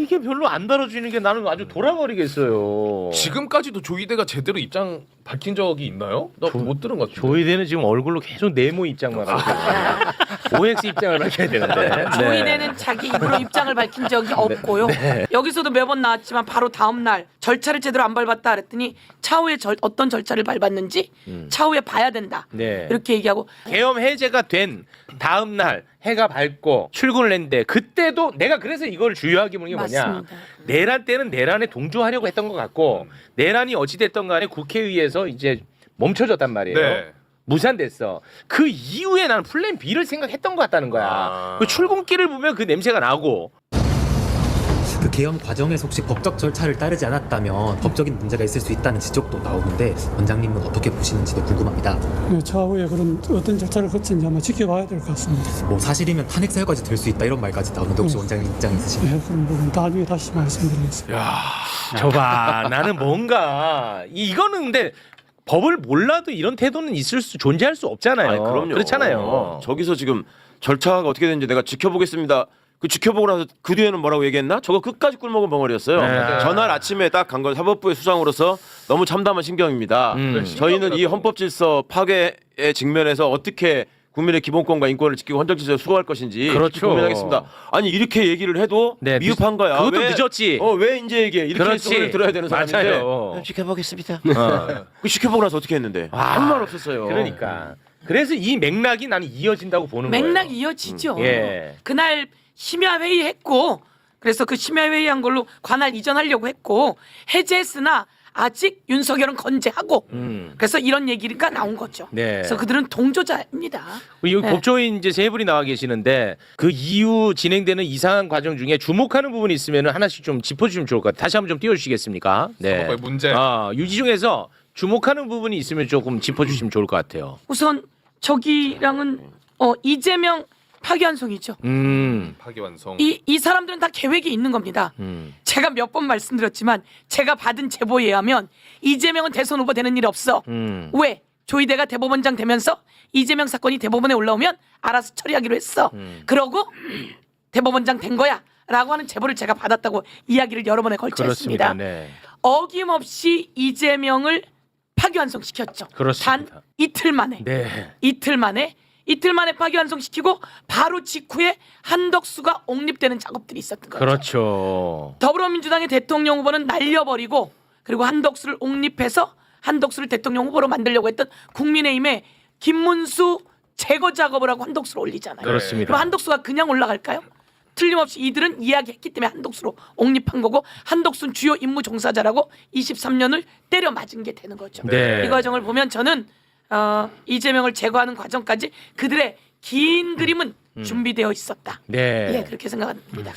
이게 별로 안 다뤄주는 게 나는 아주 돌아버리겠어요. 지금까지도 조이대가 제대로 입장 밝힌 적이 있나요? 나 못 들은 것 같은데. 조이대는 지금 얼굴로 계속 네모 입장만 하고 OX 입장을 밝혀야 되는데. 조이대는 자기 입으로 입장을 밝힌 적이 없고요. 여기서도 매번 나왔지만 바로 다음 날 절차를 제대로 안 밟았다 그랬더니 차후에 어떤 절차를 밟았는지 차후에 봐야 된다. 네. 이렇게 얘기하고 계엄 해제가 된 다음 날 해가 밝고 출근을 했는데 그때도 내가 그래서 이걸 주요하게 보는 게 뭐냐. 맞습니다. 내란 때는 내란에 동조하려고 했던 것 같고 내란이 어찌됐던 간에 국회의에서 이제 멈춰졌단 말이에요. 네. 무산됐어. 그 이후에 나는 플랜 B를 생각했던 것 같다는 거야. 그 출근길을 보면 그 냄새가 나고. 그 계엄 과정에서 혹시 법적 절차를 따르지 않았다면 법적인 문제가 있을 수 있다는 지적도 나오는데 원장님은 어떻게 보시는지도 궁금합니다. 차후에 그런 어떤 절차를 거치는지 한번 지켜봐야 될 것 같습니다. 뭐 사실이면 탄핵 사유까지 될 수 있다 이런 말까지 나오는데 혹시 원장님 입장 있으신가요? 네, 그런 부분 나중에 다시 말씀드리겠습니다. 저봐 나는 뭔가 이거는 근데 법을 몰라도 이런 태도는 존재할 수 없잖아요. 아니, 그럼요. 그렇잖아요. 저기서 지금 절차가 어떻게 되는지 내가 지켜보겠습니다. 그 지켜보고 나서 그 뒤에는 뭐라고 얘기했나? 저거 끝까지 꿀먹은 벙어리였어요. 네. 전날 아침에 딱 간 건 사법부의 수장으로서 너무 참담한 신경입니다. 저희는 이 헌법질서 파괴에 직면해서 어떻게 국민의 기본권과 인권을 지키고 헌정질서에 수호할 것인지 그렇죠. 고민하겠습니다. 아니 이렇게 얘기를 해도 네, 미흡한 거야. 그것도 왜, 늦었지. 왜 이제 얘기해? 이렇게 그렇지. 소리를 들어야 되는 사람인데 맞아요. 지켜보겠습니다. 그 지켜보고 나서 어떻게 했는데 아무 말 없었어요. 그러니까 그래서 이 맥락이 나는 이어진다고 보는 거예요. 맥락이 이어지죠. 예. 그날 심야 회의했고 그래서 그 심야 회의한 걸로 관할 이전하려고 했고 해제했으나 아직 윤석열은 건재하고 그래서 이런 얘기가 나온 거죠. 네. 그래서 그들은 동조자입니다. 여기 네. 법조인 이제 세 분이 나와 계시는데 그 이후 진행되는 이상한 과정 중에 주목하는 부분이 있으면 하나씩 좀 짚어주시면 좋을 것 같아요. 다시 한번 좀 띄워주시겠습니까? 사법부의 문제. 유지중에서 주목하는 부분이 있으면 조금 짚어주시면 좋을 것 같아요. 우선 저기랑은 이재명 파기환송이죠. 파기완성. 이 사람들은 다 계획이 있는 겁니다. 제가 몇 번 말씀드렸지만 제가 받은 제보에 의하면 이재명은 대선 후보 되는 일 없어. 왜? 조이대가 대법원장 되면서 이재명 사건이 대법원에 올라오면 알아서 처리하기로 했어. 그러고 대법원장 된 거야 라고 하는 제보를 제가 받았다고 이야기를 여러 번에 걸쳐 그렇습니다. 했습니다. 네. 어김없이 이재명을 파기환송시켰죠. 그렇습니다. 단 이틀 만에. 네. 이틀 만에 파기환송시키고 바로 직후에 한덕수가 옹립되는 작업들이 있었던 거죠. 그렇죠. 더불어민주당의 대통령 후보는 날려버리고 그리고 한덕수를 옹립해서 한덕수를 대통령 후보로 만들려고 했던 국민의힘의 김문수 제거 작업을 하고 한덕수를 올리잖아요. 그렇습니다. 그럼 한덕수가 그냥 올라갈까요? 틀림없이 이들은 이야기했기 때문에 한덕수로 옹립한 거고 한덕수는 주요 임무 종사자라고 23년을 때려 맞은 게 되는 거죠. 네. 이 과정을 보면 저는 이재명을 제거하는 과정까지 그들의 긴 그림은 준비되어 있었다. 네. 예, 그렇게 생각합니다.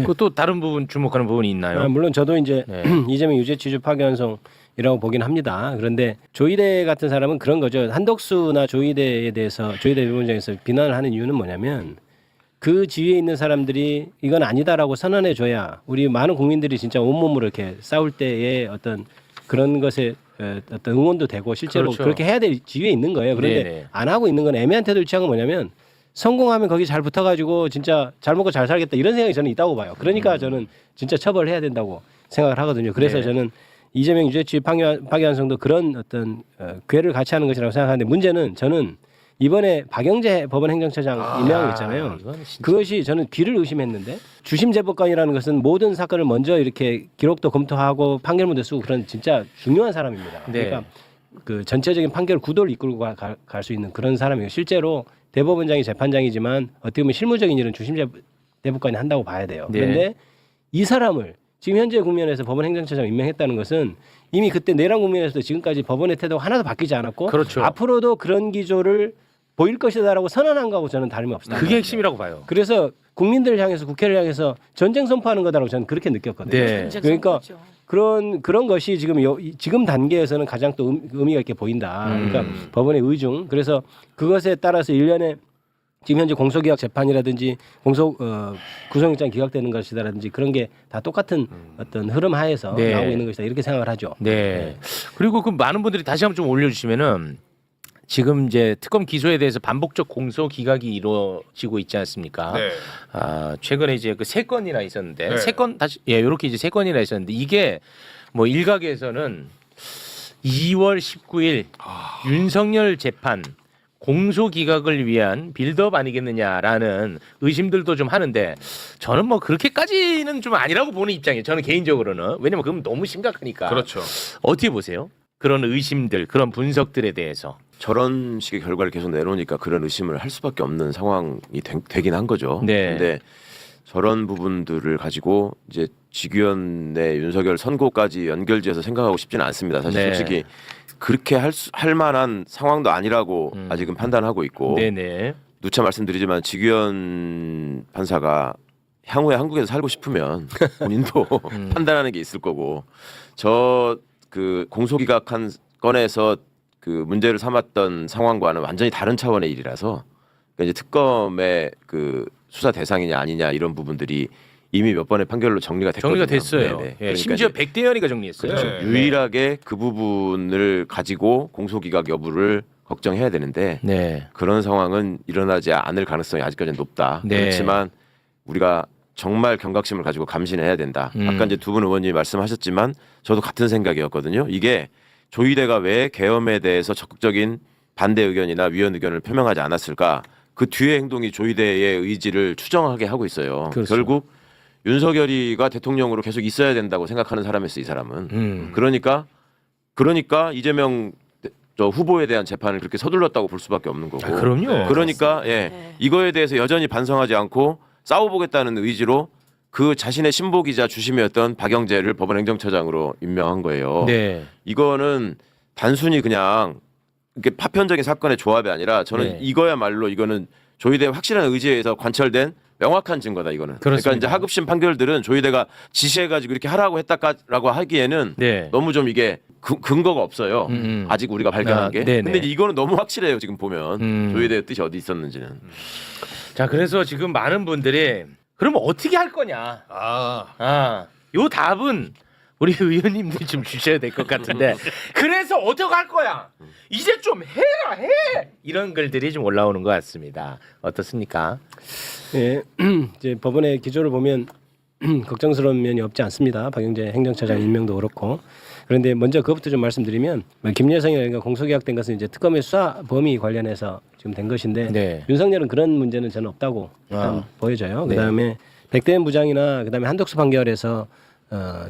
그또 다른 부분 주목하는 부분이 있나요? 물론 저도 이제 네. 이재명 유죄 취주 파기환송이라고 보긴 합니다. 그런데 조이대 같은 사람은 그런 거죠. 한덕수나 조이대에 대해서 조이대 위원장에서 비난을 하는 이유는 뭐냐면 그 지위에 있는 사람들이 이건 아니다라고 선언해 줘야 우리 많은 국민들이 진짜 온몸으로 이렇게 싸울 때의 어떤 그런 것에 어떤 응원도 되고 실제로 그렇죠. 그렇게 해야 될 지위에 있는 거예요. 그런데 네네. 안 하고 있는 건 애매한 태도를 취한 건 뭐냐면 성공하면 거기 잘 붙어가지고 진짜 잘 먹고 잘 살겠다 이런 생각이 저는 있다고 봐요. 그러니까 저는 진짜 처벌을 해야 된다고 생각을 하거든요. 그래서 네. 저는 이재명 유죄치 파기환송도 그런 어떤 궤를 같이 하는 것이라고 생각하는데 문제는 저는 이번에 박영재 법원행정처장 임명한 거 있잖아요. 이건 진짜- 그것이 저는 귀를 의심했는데 주심 재법관이라는 것은 모든 사건을 먼저 이렇게 기록도 검토하고 판결문도 쓰고 그런 진짜 중요한 사람입니다. 네. 그러니까 그 전체적인 판결 구도를 이끌고 갈 수 있는 그런 사람이에요. 실제로 대법원장이 재판장이지만 어떻게 보면 실무적인 일은 주심 대법관이 한다고 봐야 돼요. 네. 그런데 이 사람을 지금 현재 국면에서 법원행정처장 임명했다는 것은 이미 그때 내란 국면에서도 지금까지 법원의 태도가 하나도 바뀌지 않았고 그렇죠. 앞으로도 그런 기조를 보일 것이다라고 선언한 거하고 저는 다름이 없습니다. 그게 핵심이라고 봐요. 그래서 국민들을 향해서 국회를 향해서 전쟁 선포하는 거다라고 저는 그렇게 느꼈거든요. 네. 그러니까 그런 것이 지금 단계에서는 가장 또 의미가 있게 보인다. 그러니까 법원의 의중. 그래서 그것에 따라서 일련의 지금 현재 공소기각 재판이라든지 구속영장 기각되는 것이다라든지 그런 게 다 똑같은 어떤 흐름 하에서 네. 나오고 있는 것이다 이렇게 생각을 하죠. 네. 그리고 그 많은 분들이 다시 한번 좀 올려주시면은 지금 이제 특검 기소에 대해서 반복적 공소 기각이 이루어지고 있지 않습니까? 네. 최근에 이제 그 3건이나 있었는데 네. 3건 다시 이렇게 이제 3건이나 있었는데 이게 뭐 일각에서는 2월 19일 윤석열 재판 공소 기각을 위한 빌드업 아니겠느냐라는 의심들도 좀 하는데 저는 뭐 그렇게까지는 좀 아니라고 보는 입장이에요. 저는 개인적으로는. 왜냐면 그건 너무 심각하니까. 그렇죠. 어떻게 보세요? 그런 의심들, 그런 분석들에 대해서. 저런 식의 결과를 계속 내놓으니까 그런 의심을 할 수밖에 없는 상황이 되긴 한 거죠. 네. 근데 저런 부분들을 가지고 이제 직위원의 윤석열 선고까지 연결지어서 생각하고 싶지는 않습니다. 사실 네. 솔직히 그렇게 할 만한 상황도 아니라고 아직은 판단하고 있고 네네. 누차 말씀드리지만 직위원 판사가 향후에 한국에서 살고 싶으면 본인도 판단하는 게 있을 거고 저 그 공소기각한 건에서 그 문제를 삼았던 상황과는 완전히 다른 차원의 일이라서 그러니까 이제 특검의 그 수사 대상이냐 아니냐 이런 부분들이 이미 몇 번의 판결로 정리가 됐거든요. 정리가 됐어요. 네네. 예, 그러니까 심지어 이제 백대현이가 정리했어요. 네. 유일하게 그 부분을 가지고 공소기각 여부를 걱정해야 되는데 네. 그런 상황은 일어나지 않을 가능성이 아직까지는 높다. 네. 그렇지만 우리가 정말 경각심을 가지고 감신해야 된다. 아까 이제 두 분 의원님이 말씀하셨지만 저도 같은 생각이었거든요. 이게 조희대가 왜 계엄에 대해서 적극적인 반대 의견이나 위헌 의견을 표명하지 않았을까? 그 뒤의 행동이 조희대의 의지를 추정하게 하고 있어요. 그렇죠. 결국 윤석열이가 대통령으로 계속 있어야 된다고 생각하는 사람이었어, 이 사람은. 그러니까 이재명 저 후보에 대한 재판을 그렇게 서둘렀다고 볼 수밖에 없는 거고. 그럼요. 그러니까 네. 이거에 대해서 여전히 반성하지 않고 싸워보겠다는 의지로 그 자신의 신보 기자 주심이었던 박영재를 법원 행정처장으로 임명한 거예요. 네. 이거는 단순히 그냥 이렇게 파편적인 사건의 조합이 아니라 저는 네. 이거야말로 이거는 조희대의 확실한 의지에 의해서 관철된 명확한 증거다 이거는. 그러니까 그렇습니다. 이제 하급심 판결들은 조희대가 지시해가지고 이렇게 하라고 했다라고 하기에는 네. 너무 좀 이게 근거가 없어요. 아직 우리가 발견한 게. 네네. 근데 이거는 너무 확실해요. 지금 보면 조희대의 뜻이 어디 있었는지는. 자, 그래서 지금 많은 분들이 그러면 어떻게 할 거냐? 요 답은 우리 의원님들이 좀 주셔야 될 것 같은데. 그래서 어떻게 할 거야? 이제 좀 해라 해. 이런 글들이 좀 올라오는 것 같습니다. 어떻습니까? 예, 이제 법원의 기조를 보면 걱정스러운 면이 없지 않습니다. 박영재 행정처장 임명도 그렇고. 그런데 먼저 그것부터 좀 말씀드리면 김여성이라든가 공소기각된 것은 이제 특검의 수사 범위 관련해서 지금 된 것인데 네. 윤석열은 그런 문제는 저는 없다고 일단 보여져요. 네. 그다음에 백대현 부장이나 그다음에 한덕수 판결에서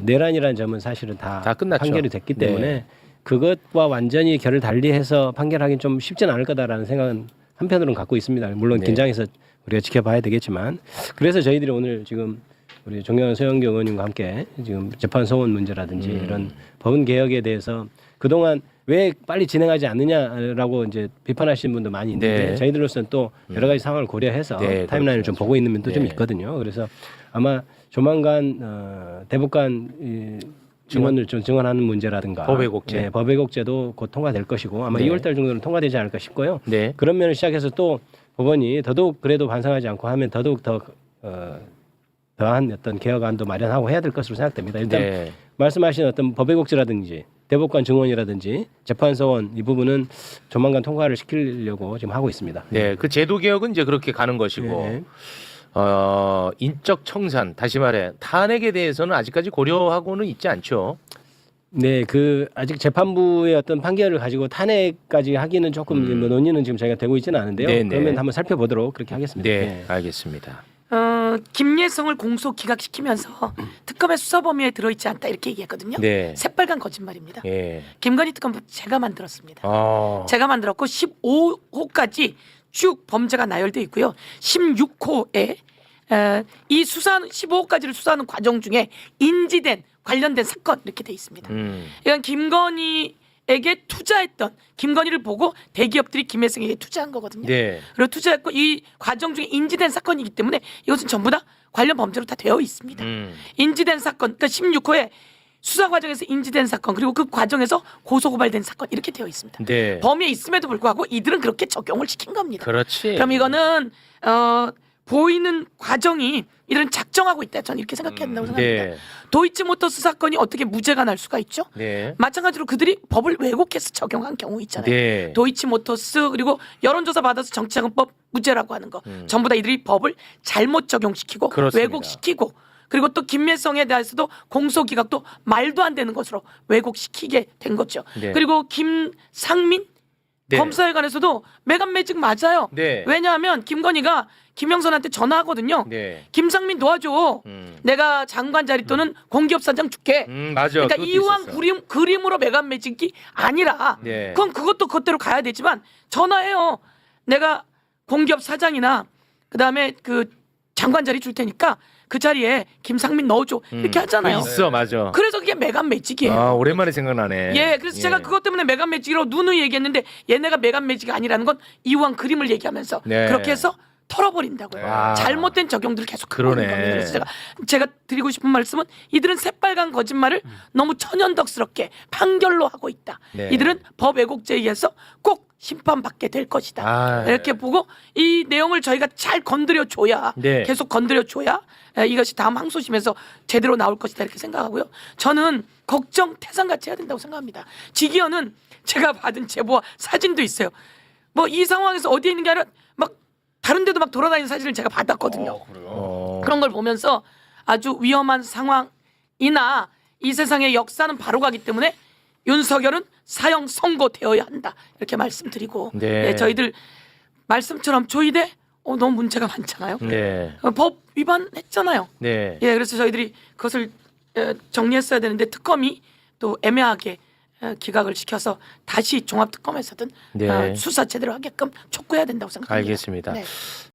내란이라는 점은 사실은 다 끝났죠. 판결이 됐기 네. 때문에 그것과 완전히 결을 달리해서 판결하기는 좀 쉽지는 않을 거다라는 생각은 한편으로는 갖고 있습니다. 물론 네. 긴장해서 우리가 지켜봐야 되겠지만 그래서 저희들이 오늘 지금 우리 존경하는 소영교 의원님과 함께 지금 재판 소원 문제라든지 이런 법원 개혁에 대해서 그동안 왜 빨리 진행하지 않느냐라고 이제 비판하시는 분도 많이 있는데 네. 저희들로서는 또 여러 가지 상황을 고려해서 네, 타임라인을 좀 보고 있는 면도 좀 네. 있거든요. 그래서 아마 조만간 대법관 증언을 좀 증언하는 문제라든가 법외국제. 네, 법외국제도 곧 통과될 것이고 아마 네. 2월달 정도는 통과되지 않을까 싶고요. 네. 그런 면을 시작해서 또 법원이 더더욱 그래도 반성하지 않고 하면 더더욱 더한 어떤 개혁안도 마련하고 해야 될 것으로 생각됩니다. 일단 네. 말씀하신 어떤 법외국제라든지 대법관 증언이라든지 재판소원 이 부분은 조만간 통과를 시키려고 지금 하고 있습니다. 네, 그 제도 개혁은 이제 그렇게 가는 것이고 네. 인적 청산 다시 말해 탄핵에 대해서는 아직까지 고려하고는 있지 않죠. 네, 그 아직 재판부의 어떤 판결을 가지고 탄핵까지 하기는 조금 뭐 논의는 지금 저희가 되고 있지는 않은데요. 네네. 그러면 한번 살펴보도록 그렇게 하겠습니다. 네, 알겠습니다. 김예성을 공소 기각시키면서 특검의 수사 범위에 들어있지 않다 이렇게 얘기했거든요. 네. 새빨간 거짓말입니다. 예. 김건희 특검 제가 만들었습니다. 아. 제가 만들었고 15호까지 쭉 범죄가 나열돼 있고요. 16호에 이 수사 15호까지를 수사하는 과정 중에 인지된 관련된 사건 이렇게 돼 있습니다. 이건 김건희에게 투자했던 김건희를 보고 대기업들이 김혜성에게 투자한 거거든요. 네. 그리고 투자했고 이 과정 중에 인지된 사건이기 때문에 이것은 전부 다 관련 범죄로 다 되어 있습니다. 인지된 사건, 그러니까 16호에 수사 과정에서 인지된 사건 그리고 그 과정에서 고소 고발된 사건 이렇게 되어 있습니다. 네. 범위에 있음에도 불구하고 이들은 그렇게 적용을 시킨 겁니다. 그렇지. 그럼 이거는 보이는 과정이 이런 작정하고 있다. 저는 이렇게 생각해야 된다고 생각합니다. 네. 도이치모터스 사건이 어떻게 무죄가 날 수가 있죠? 네. 마찬가지로 그들이 법을 왜곡해서 적용한 경우 있잖아요. 네. 도이치모터스 그리고 여론조사 받아서 정치자금법 무죄라고 하는 거 전부 다 이들이 법을 잘못 적용시키고 그렇습니다. 왜곡시키고 그리고 또 김매성에 대해서도 공소기각도 말도 안 되는 것으로 왜곡시키게 된 거죠. 네. 그리고 김상민 네. 검사회관에서도 매간 매직 맞아요. 네. 왜냐하면 김건희가 김영선한테 전화하거든요. 네. 김상민 도와줘. 내가 장관 자리 또는 공기업사장 줄게. 맞아. 그러니까 그것도 이왕 있었어. 그림으로 매간 매직이 아니라 네. 그건 그것도 그것대로 가야 되지만 전화해요. 내가 공기업 사장이나 그다음에 그 장관 자리 줄 테니까 그 자리에 김상민 넣어줘. 이렇게 하잖아요. 있어, 맞아. 그래서 그게 매간 매직이에요. 아, 오랜만에 생각나네. 예, 그래서 제가 그것 때문에 매간 매직이라고 누누이 얘기했는데 얘네가 매간 매직이 아니라는 건 이왕 그림을 얘기하면서 네. 그렇게 해서 털어버린다고요. 와. 잘못된 적용들을 계속 하고 있는 그러네. 겁니다. 그래서 제가 드리고 싶은 말씀은 이들은 새빨간 거짓말을 너무 천연덕스럽게 판결로 하고 있다. 네. 이들은 법 왜곡죄에 의해서 꼭 심판받게 될 것이다. 아. 이렇게 보고 이 내용을 저희가 잘 건드려 줘야 네. 계속 건드려 줘야 이것이 다음 항소심에서 제대로 나올 것이다 이렇게 생각하고요. 저는 걱정 태산같이 해야 된다고 생각합니다. 직위원은 제가 받은 제보와 사진도 있어요. 뭐 이 상황에서 어디에 있는 게 아니라 막 다른 데도 막 돌아다니는 사진을 제가 받았거든요. 그런 걸 보면서 아주 위험한 상황이나 이 세상의 역사는 바로 가기 때문에 윤석열은 사형 선고되어야 한다. 이렇게 말씀드리고 네. 저희들 말씀처럼 조이대 너무 문제가 많잖아요. 네. 법 위반했잖아요. 네. 예, 그래서 저희들이 그것을 정리했어야 되는데 특검이 또 애매하게 기각을 시켜서 다시 종합특검에서든 네. 수사 제대로 하게끔 촉구해야 된다고 생각합니다. 알겠습니다. 네.